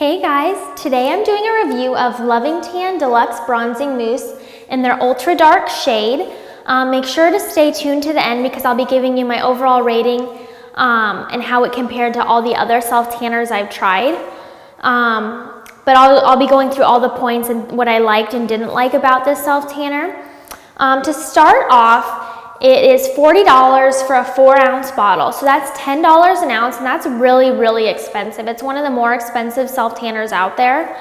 Hey guys, today I'm doing a review of Loving Tan Deluxe Bronzing Mousse in their ultra dark shade. Make sure to stay tuned to the end because I'll be giving you my overall rating and how it compared to all the other self-tanners I've tried. But I'll be going through all the points and what I liked and didn't like about this self-tanner. To start off, it is $40 for a 4-ounce bottle. So that's $10 an ounce, and that's really, really expensive. It's one of the more expensive self-tanners out there.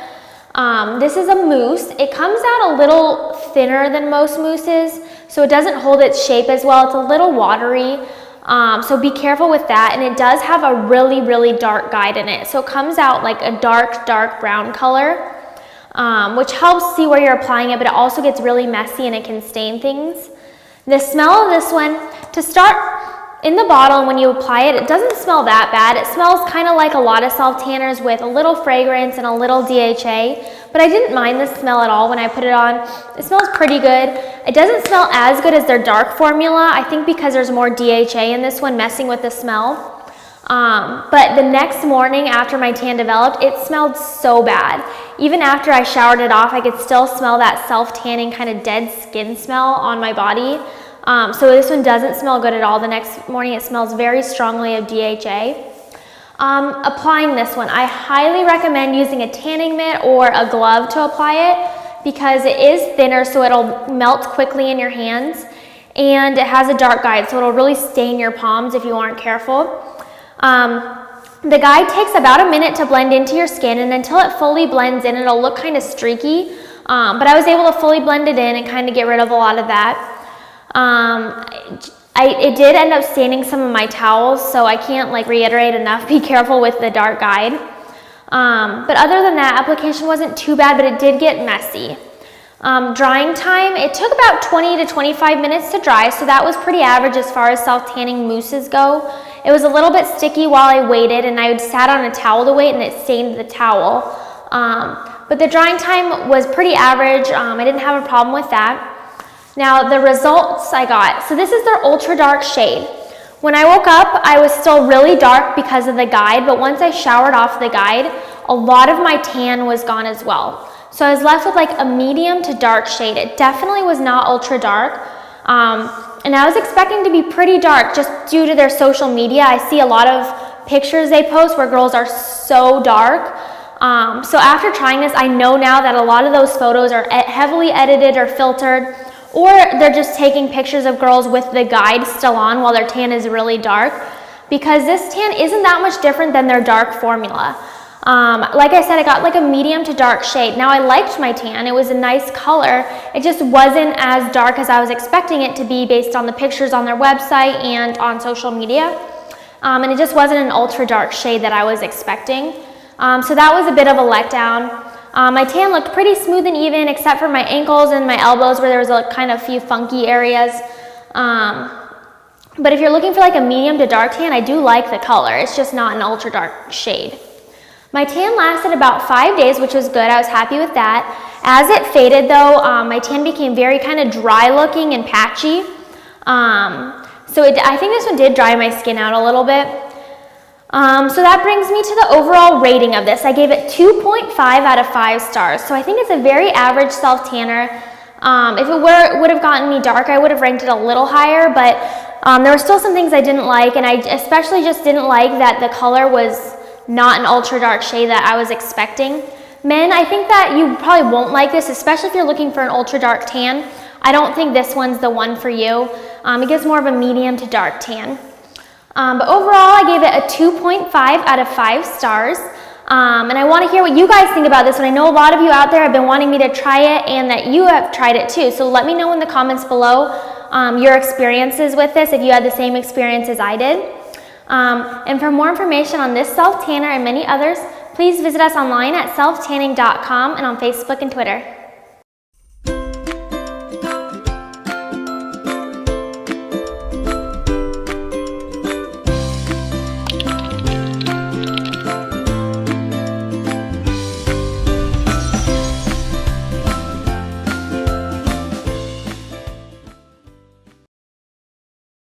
This is a mousse. It comes out a little thinner than most mousses, so it doesn't hold its shape as well. It's a little watery, so be careful with that. And it does have a really, really dark guide in it. So it comes out like a dark, dark brown color, which helps see where you're applying it, but it also gets really messy and it can stain things. The smell of this one, to start in the bottle, when you apply it, it doesn't smell that bad. It smells kind of like a lot of self-tanners with a little fragrance and a little DHA, but I didn't mind the smell at all when I put it on. It smells pretty good. It doesn't smell as good as their dark formula, I think because there's more DHA in this one messing with the smell. But the next morning after my tan developed, it smelled so bad. Even after I showered it off, I could still smell that self-tanning kind of dead skin smell on my body. So this one doesn't smell good at all. The next morning it smells very strongly of DHA. Applying this one, I highly recommend using a tanning mitt or a glove to apply it because it is thinner, so it'll melt quickly in your hands, and it has a dark guide, so it'll really stain your palms if you aren't careful. The guide takes about a minute to blend into your skin, and until it fully blends in, it'll look kind of streaky, but I was able to fully blend it in and kind of get rid of a lot of that. It did end up staining some of my towels, so I can't reiterate enough, be careful with the dark guide. But other than that, application wasn't too bad, but it did get messy. Drying time, it took about 20 to 25 minutes to dry, so that was pretty average as far as self-tanning mousses go. It was a little bit sticky while I waited, and I sat on a towel to wait, and it stained the towel. But the drying time was pretty average. I didn't have a problem with that. Now the results I got, so this is their ultra dark shade. When I woke up, I was still really dark because of the guide, but once I showered off the guide, a lot of my tan was gone as well. So I was left with like a medium to dark shade. It definitely was not ultra dark. And I was expecting to be pretty dark just due to their social media. I see a lot of pictures they post where girls are so dark. So after trying this, I know now that a lot of those photos are heavily edited or filtered, or they're just taking pictures of girls with the guide still on while their tan is really dark, because this tan isn't that much different than their dark formula. Like I said, I got like a medium to dark shade. Now I liked my tan, it was a nice color. It just wasn't as dark as I was expecting it to be based on the pictures on their website and on social media. And it just wasn't an ultra dark shade that I was expecting. So that was a bit of a letdown. My tan looked pretty smooth and even except for my ankles and my elbows where there was a kind of few funky areas. But if you're looking for like a medium to dark tan, I do like the color. It's just not an ultra dark shade. My tan lasted about 5 days, which was good. I was happy with that. As it faded though, my tan became very kind of dry looking and patchy. I think this one did dry my skin out a little bit. So that brings me to the overall rating of this. I gave it 2.5 out of 5 stars. So I think it's a very average self-tanner. If it would have gotten me dark, I would have ranked it a little higher, but there were still some things I didn't like, and I especially just didn't like that the color was not an ultra dark shade that I was expecting. Men, I think that you probably won't like this, especially if you're looking for an ultra dark tan. I don't think this one's the one for you. It gives more of a medium to dark tan. But overall, I gave it a 2.5 out of 5 stars. And I want to hear what you guys think about this one. I know a lot of you out there have been wanting me to try it and that you have tried it too. So let me know in the comments below your experiences with this, if you had the same experience as I did. And for more information on this self-tanner and many others, please visit us online at SelfTanning.com and on Facebook and Twitter.